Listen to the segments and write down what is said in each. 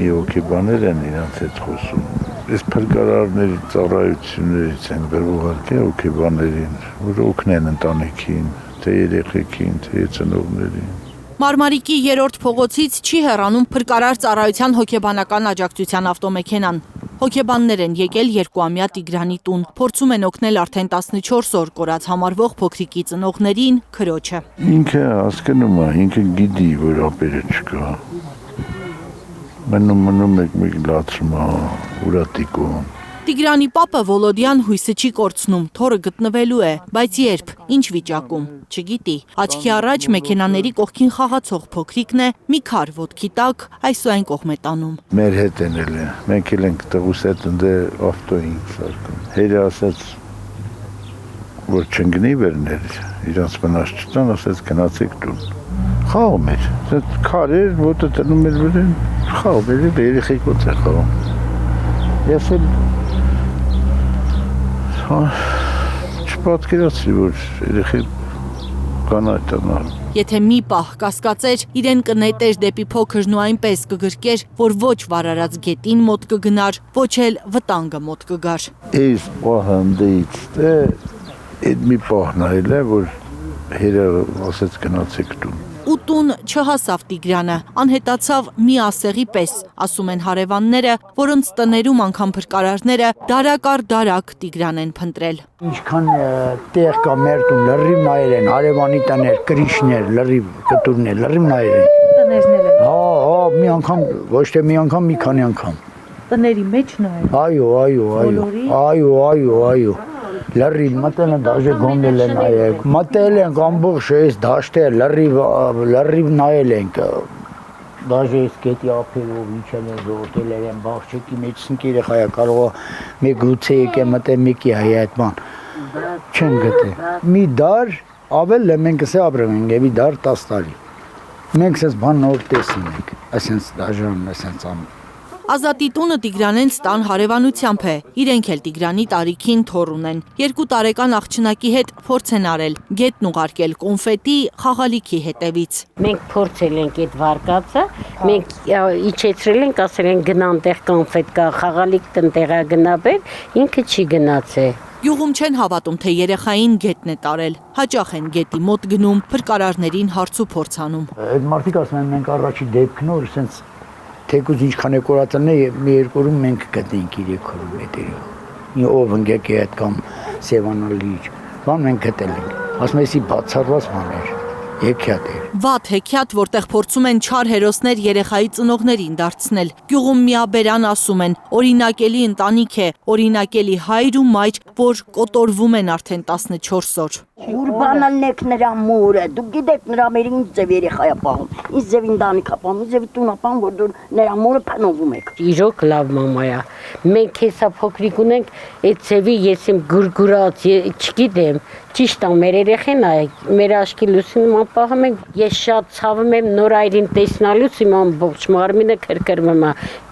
մի հոգեբաներ են իրանց հետ խոսում։ Այս փրկարարների ծառայություններից են վերողարկել հոգեբաներին, որ օգնեն ընտանիքին, թե երեխեքին, թե ծնողներին։ Մարմարիկի 3-րդ փողոցից չի հեռանում փրկարար ծառայության հոգեբանական աջակցության ավտոմեքենան։ Հոգեբաններ են եկել 2-ամյա Տիգրանի տուն, փորձում են օգնել արդեն 14 օր կորած համարվող փոքրիկի ծնողներին, քրոջը։ Ինքը հասկանում է, ինքը գիտի, որ ապերը չկա։ Մնում մեկ լացում է ուրատիկում։ Տիգրանի պապը Վոլոդյան հույսը չի կորցնում, թորը գտնվելու է, բայց երբ, ինչ վիճակում, չգիտի։ Աչքի առաջ մեքենաների կողքին խաղացող փոքրիկն է, մի քար ոտքի տակ, այս ու այն կողմ է տանում։ Մեր հետ են էլ, մենք էլ ենք տղուս հետ ընդե ավտոյին սարկում։ Հերը ասաց, որ չընկնի վերներ, իրանց մնաց չտան, ասաց գնացեք տուն։ Խաղում էր, քար էր, ոտը տնում էր վրեն, խաղում էր, երեխեք ոց է խաղում։ Ես էլ չպատկերացրի, որ երեխեք կանայք տանալ։ Եթե մի պահ կասկածեր, իրեն կնետեր դեպի փոքրն ու այնպես կգրկեր, որ ոչ վարարած գետին մոտ կգնար, ոչ էլ վտանգը մոտ կգար։ Այս պահանդից այդ մի պահն այլ է, որ հերը ասեց գնացեք տուն։ Ու տուն չհասավ Տիգրանը, անհետացավ մի ասեղի պես, ասում են հարևանները, որոնց տներում անգամ փրկարարները դարակ առ դարակ Տիգրան են փնտրել։ Ինչքան տեղ կա մեր տուն, լրիվ նայել են, հարևանի տներ, կրիշներ, լրիվ կտուրներ, լրիվ նայել են։ Տներներ են։ Հա, մի անգամ, ոչ թե մի անգամ, մի քանի անգամ։ Տների մեջ նայել։ Այո։ Լրիվ մտել են, դաժե գոնդել են նայել։ Մտել են ամբողջ այս դաշտեր, լրիվ նայել ենք։ Դաժե այս գետի ափերով իջել են, զորտել են, բաղջիկի մեջ սնկ երեխայա կարող է մեկ լուծե եկե մտել մեկի հայ այդ բան։ Չեն գտել։ Մի դար ավել է մենք ասե ապրում ենք, մի դար 10 տարի։ Մենք ասես բան նոր տեսնում ենք, ասենց դաժան, ասենց ամ։ Ազատի տունը Տիգրանենց տան հարևանությամբ է, իրենք էլ Տիգրանի տարիքին թոռ ունեն։ 2 տարեկան աղջնակի հետ փորձ են արել, գետն ուղարկել կոնֆետի, խաղալիքի հետևից։ Մենք փորձել ենք այդ վարկածը, մենք իջեցրել ենք, ասել են գնան տեղ կոնֆետ կա, խաղալիք տնտեղա գնաբեր, ինքը չի գնացել։ Գյուղում չեն հավատում, թե երեխային գետն է տարել։ Հաճախ են գետի մոտ գնում, փրկարարներին հարց ու փորձ անում։ Այդ մարդիկ ասում են մենք առաջի դեպքն որ ասենց թեկուզ ինչքան է կորածն է, մի երկու օրում մենք գտնենք 300 մետր։ Մի ով ընկեք է այդ կամ Սևանալի, բան մենք գտել ենք։ Ասում էսի բացառված բան էր, հեքիաթ էր։ Վատ հեքիաթ, որտեղ փորձում են չար հերոսներ երեխայի ծնողներին դարձնել։ Գյուղում միաբերան ասում են, օրինակելի ընտանիք է, օրինակելի հայր ու մայր, որ կոտորվում են արդեն 14 օր։ Ուր բանալնեք նրա մուրը, դուք գիտեք նրա մեր ինչ ձև երեխայա պահում, ինչ ձև ընտանիքա պահում, ինչ ձև տունա պահում, որ դուր նրա մուրը փնովում եք։ Իրոք լավ մամայա, մենք հեսա փոքրիկ ունենք, այդ ձևի ես իմ գուրգուրած, չգիտեմ, ճիշտ է մեր երեխեն է, մեր աչքի լուսինը պահում ենք, ես շատ ցավում եմ նոր այրին տեսնալուց իմ ամբողջ մարմինը քրքրվում է։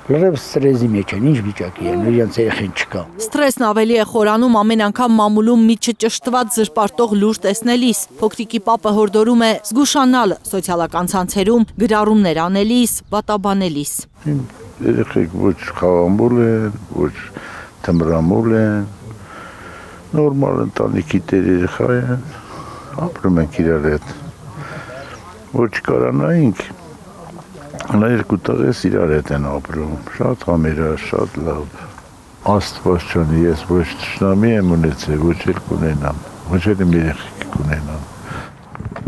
Լրիվ ստրեսի մեջ են, ինչ վիճակի են, իրենց երեխեն չկա։ Ստրեսն ավելի է խորանում ամեն անգամ մամուլում մի չճշտված զրպարտող լուր տեսնելիս։ Փոքրիկի պապը հորդորում է զգուշանալ սոցիալական ցանցերում, գրառումներ անելիս, վատաբանելիս։ Երեխեք ոչ խաղամուլ են, ոչ թմրամուլ են, նորմալ ընտանիքի տեր երեխա են, ապրում ենք իրար հետ, ոչ կարանայինք, նա 2 տղես իրար հետ են ապրում, շատ համերա, շատ լավ, Աստված չանի, ես ոչ թշնամի եմ ունեցել, ոչ էլ կունենամ, ոչ էլ իմ երեխեք կունենամ։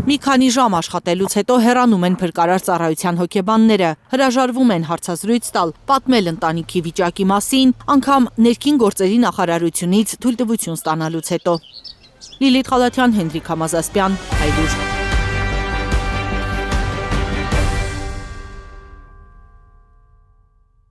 Մի քանի ժամ աշխատելուց հետո հեռանում են փրկարար ծառայության հոգեբանները, հրաժարվում են հարցազրույց տալ, պատմել ընտանիքի վիճակի մասին, անգամ ներքին գործերի նախարարությունից թույլտվություն ստանալուց հետո։ Լիլիթ Խալաթյան, Հենրիկ Համազասպյան, Հայրուր։